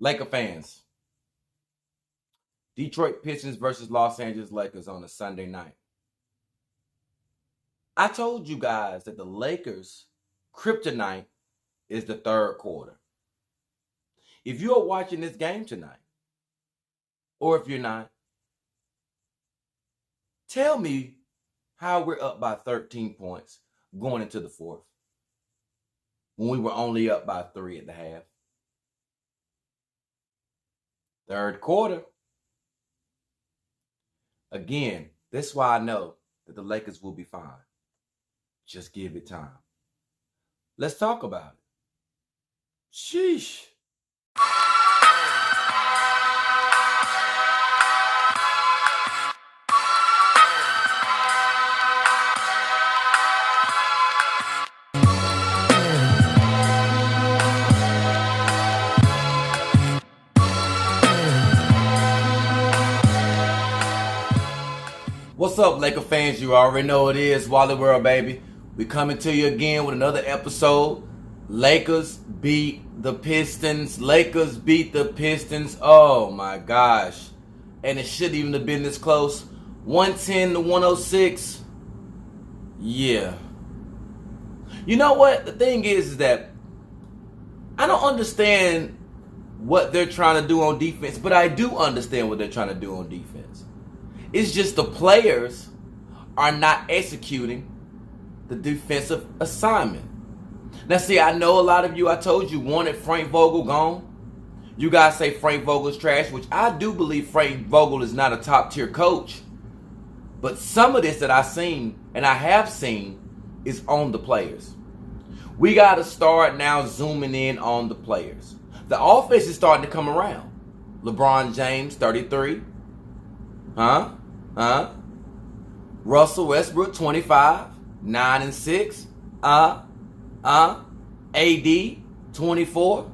Laker fans, Detroit Pistons versus Los Angeles Lakers on a Sunday night. I told you guys that the Lakers' kryptonite is the third quarter. If you are watching this game tonight, or if you're not, tell me how we're up by 13 points going into the fourth when we were only up by 3 at the half. Third quarter. Again, that's why I know that the Lakers will be fine. Just give it time. Let's talk about it. Sheesh. What's up, Laker fans? You already know it is Wally World, baby. We coming to you again with another episode. Lakers beat the Pistons. Lakers beat the Pistons. Oh my gosh. And it shouldn't even have been this close. 110-106. Yeah. You know what? The thing is that I don't understand what they're trying to do on defense, but I do understand what they're trying to do on defense. It's just the players are not executing the defensive assignment. Now, see, I know a lot of you, I told you, wanted Frank Vogel gone. You guys say Frank Vogel's trash, which I do believe Frank Vogel is not a top-tier coach. But some of this that I've seen, and I have seen, is on the players. We got to start now zooming in on the players. The offense is starting to come around. LeBron James, 33. Russell Westbrook, 25, 9-6. AD, 24.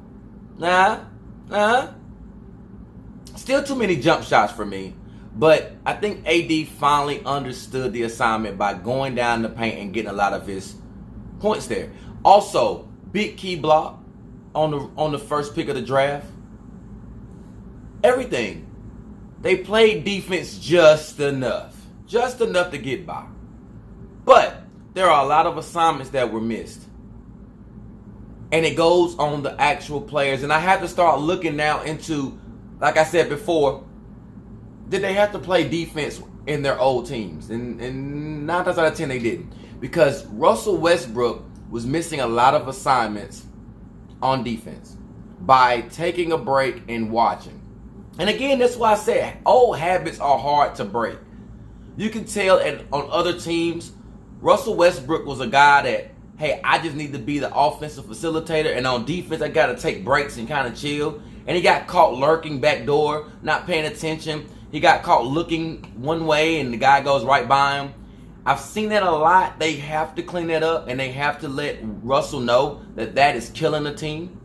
Still too many jump shots for me. But I think AD finally understood the assignment by going down the paint and getting a lot of his points there. Also, big key block on the first pick of the draft. Everything. They played defense just enough to get by. But there are a lot of assignments that were missed. And it goes on the actual players. And I have to start looking now into, like I said before, did they have to play defense in their old teams? And 9 times out of 10 they didn't. Because Russell Westbrook was missing a lot of assignments on defense by taking a break and watching. And again, that's why I said old habits are hard to break. You can tell on other teams, Russell Westbrook was a guy that, hey, I just need to be the offensive facilitator, and on defense, I got to take breaks and kind of chill. And he got caught lurking back door, not paying attention. He got caught looking one way, and the guy goes right by him. I've seen that a lot. They have to clean that up, and they have to let Russell know that that is killing the team.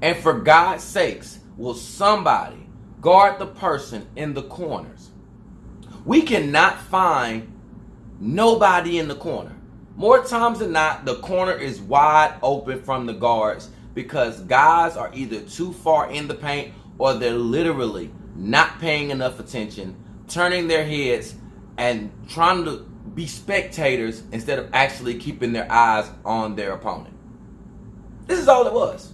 And for God's sakes, will somebody guard the person in the corners? We cannot find nobody in the corner. More times than not, the corner is wide open from the guards because guys are either too far in the paint or they're literally not paying enough attention, turning their heads and trying to be spectators instead of actually keeping their eyes on their opponent. This is all it was.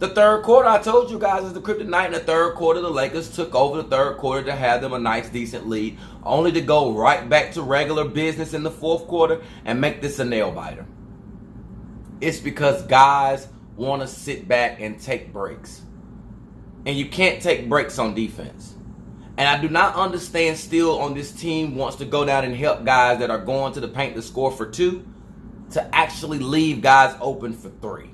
The third quarter, I told you guys, is the kryptonite. In the third quarter, the Lakers took over the third quarter to have them a nice, decent lead, only to go right back to regular business in the fourth quarter and make this a nail-biter. It's because guys want to sit back and take breaks. And you can't take breaks on defense. And I do not understand still on this team wants to go down and help guys that are going to the paint to score for 2 to actually leave guys open for 3.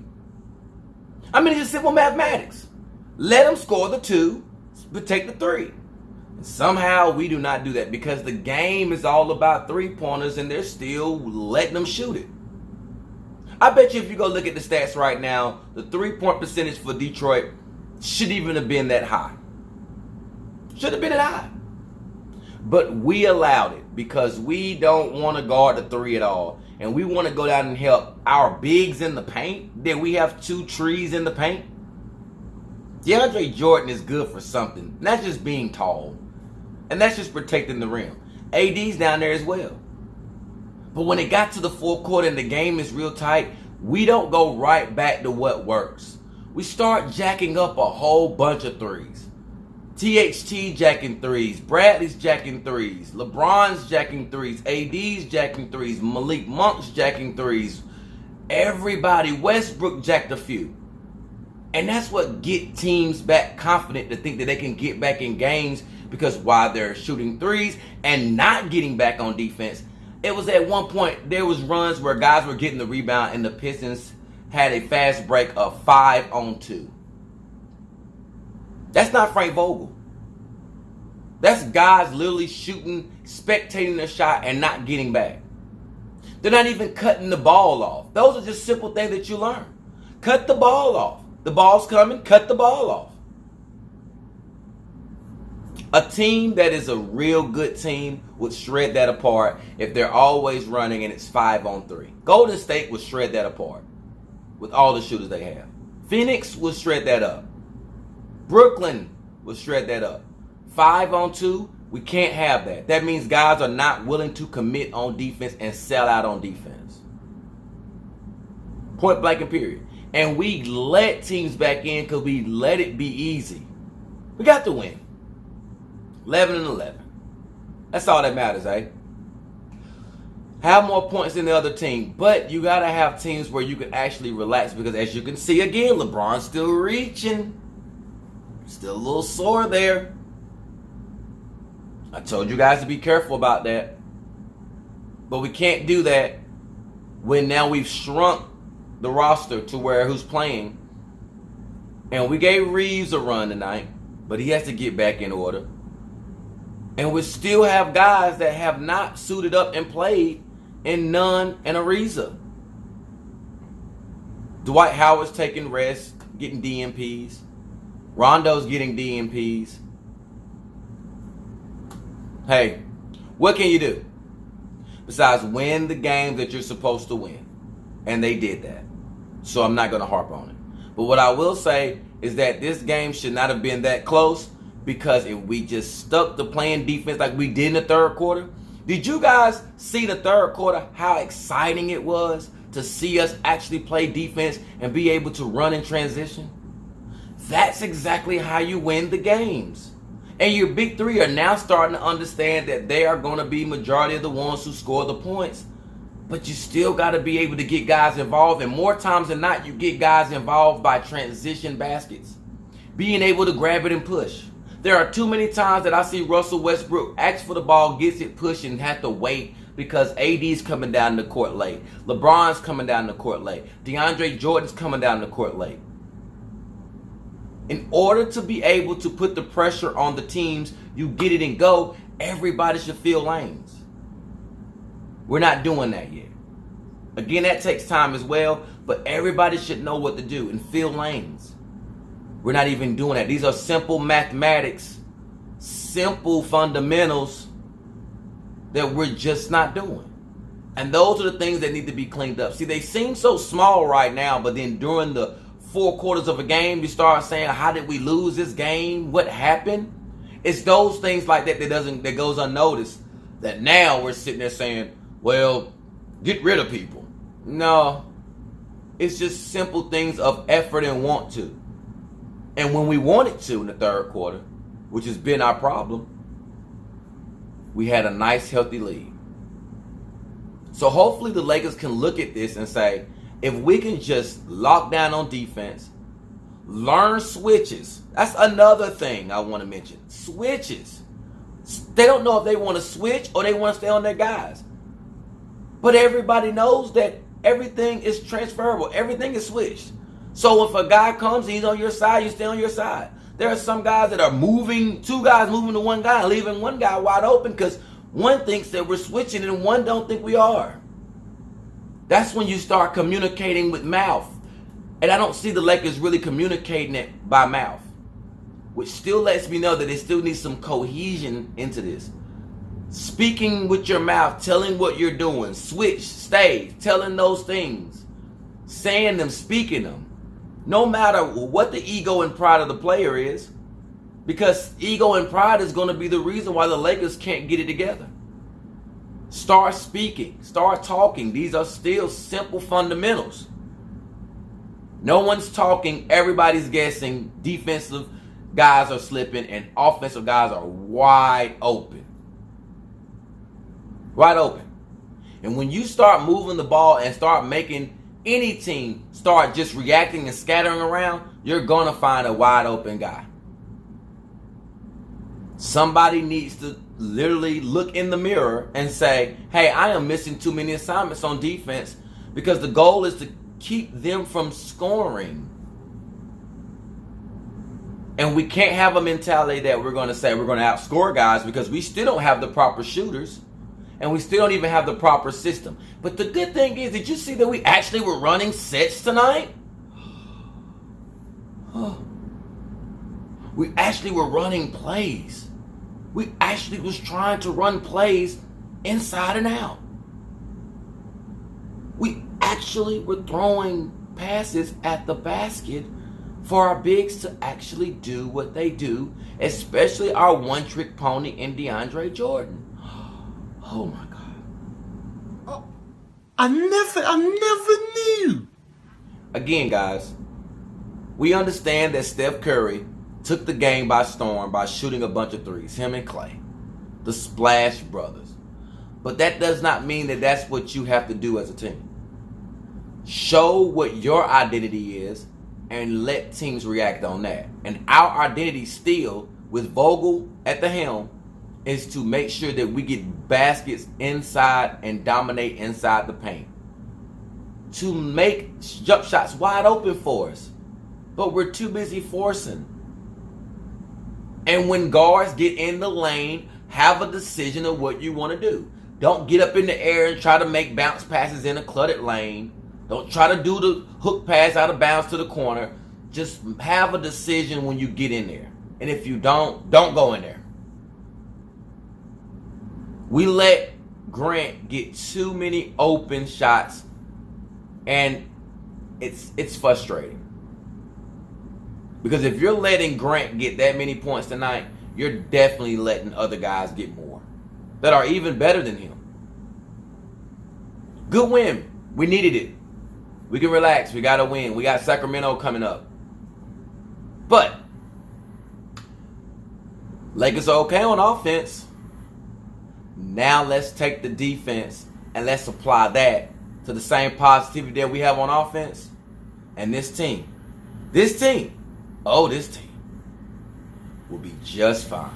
I mean, it's just simple mathematics. Let them score the 2, but take the 3. And somehow we do not do that because the game is all about 3-pointers and they're still letting them shoot it. I bet you if you go look at the stats right now, the 3-point percentage for Detroit shouldn't even have been that high. Should have been that high. But we allowed it because we don't want to guard the 3 at all. And we want to go down and help our bigs in the paint. Then we have 2 trees in the paint. DeAndre Jordan is good for something. And that's just being tall. And that's just protecting the rim. AD's down there as well. But when it got to the fourth quarter and the game is real tight, we don't go right back to what works. We start jacking up a whole bunch of threes. THT jacking threes. Bradley's jacking threes. LeBron's jacking threes. AD's jacking threes. Malik Monk's jacking threes. Everybody, Westbrook jacked a few. And that's what get teams back confident to think that they can get back in games, because while they're shooting threes and not getting back on defense, it was at one point, there was runs where guys were getting the rebound and the Pistons had a fast break of 5-on-2. That's not Frank Vogel. That's guys literally shooting, spectating the shot and not getting back. They're not even cutting the ball off. Those are just simple things that you learn. Cut the ball off. The ball's coming, cut the ball off. A team that is a real good team would shred that apart if they're always running and it's 5-on-3. Golden State would shred that apart with all the shooters they have. Phoenix would shred that up. Brooklyn would shred that up. 5-on-2, we can't have that. That means guys are not willing to commit on defense and sell out on defense. Point blank and period. And we let teams back in because we let it be easy. We got to win. 11-11. That's all that matters, eh? Have more points than the other team. But you got to have teams where you can actually relax, because as you can see again, LeBron's still reaching. Still a little sore there. I told you guys to be careful about that. But we can't do that when now we've shrunk the roster to where who's playing. And we gave Reeves a run tonight, but he has to get back in order. And we still have guys that have not suited up and played in Nunn and Ariza. Dwight Howard's taking rest, getting DNPs. Rondo's getting DNPs. Hey, what can you do besides win the games that you're supposed to win? And they did that. So I'm not going to harp on it. But what I will say is that this game should not have been that close, because if we just stuck to playing defense like we did in the third quarter. Did you guys see the third quarter, how exciting it was to see us actually play defense and be able to run in transition? That's exactly how you win the games. And your big three are now starting to understand that they are going to be majority of the ones who score the points. But you still got to be able to get guys involved. And more times than not, you get guys involved by transition baskets. Being able to grab it and push. There are too many times that I see Russell Westbrook ask for the ball, gets it pushed, and have to wait because AD's coming down the court late. LeBron's coming down the court late. DeAndre Jordan's coming down the court late. In order to be able to put the pressure on the teams, you get it and go, everybody should fill lanes. We're not doing that yet. Again, that takes time as well, but everybody should know what to do and fill lanes. We're not even doing that. These are simple mathematics, simple fundamentals that we're just not doing. And those are the things that need to be cleaned up. See, they seem so small right now, but then during the 4 quarters of a game, you start saying, how did we lose this game? What happened? It's those things like that that goes unnoticed, that now we're sitting there saying, well, get rid of people. No, it's just simple things of effort and want to. And when we wanted to in the third quarter, which has been our problem, we had a nice, healthy lead. So hopefully the Lakers can look at this and say, if we can just lock down on defense, learn switches. That's another thing I want to mention. Switches. They don't know if they want to switch or they want to stay on their guys. But everybody knows that everything is transferable. Everything is switched. So if a guy comes, he's on your side, you stay on your side. There are some guys that are moving, 2 guys moving to 1 guy, leaving 1 guy wide open because one thinks that we're switching and one don't think we are. That's when you start communicating with mouth. And I don't see the Lakers really communicating it by mouth, which still lets me know that they still need some cohesion into this. Speaking with your mouth, telling what you're doing, switch, stay, telling those things, saying them, speaking them. No matter what the ego and pride of the player is, because ego and pride is going to be the reason why the Lakers can't get it together. Start speaking, start talking. These are still simple fundamentals. No one's talking, everybody's guessing. Defensive guys are slipping and offensive guys are wide open. Wide open. And when you start moving the ball and start making any team start just reacting and scattering around, you're going to find a wide open guy. Somebody needs to literally look in the mirror and say, hey, I am missing too many assignments on defense, because the goal is to keep them from scoring. And we can't have a mentality that we're going to say we're going to outscore guys, because we still don't have the proper shooters. And we still don't even have the proper system. But the good thing is, did you see that we actually were running sets tonight? We actually were running plays. We actually was trying to run plays inside and out. We actually were throwing passes at the basket for our bigs to actually do what they do, especially our one-trick pony in DeAndre Jordan. Oh my God. Oh, I never knew. Again, guys, we understand that Steph Curry took the game by storm by shooting a bunch of threes, him and Clay, the Splash Brothers. But that does not mean that that's what you have to do as a team. Show what your identity is and let teams react on that. And our identity still, with Vogel at the helm, is to make sure that we get baskets inside and dominate inside the paint. To make jump shots wide open for us. But we're too busy forcing. And when guards get in the lane, have a decision of what you want to do. Don't get up in the air and try to make bounce passes in a cluttered lane. Don't try to do the hook pass out of bounds to the corner. Just have a decision when you get in there. And if you don't go in there. We let Grant get too many open shots, and it's frustrating. Because if you're letting Grant get that many points tonight, you're definitely letting other guys get more that are even better than him. Good win. We needed it. We can relax. We got to win. We got Sacramento coming up. But Lakers are okay on offense. Now let's take the defense and let's apply that to the same positivity that we have on offense. And this team will be just fine.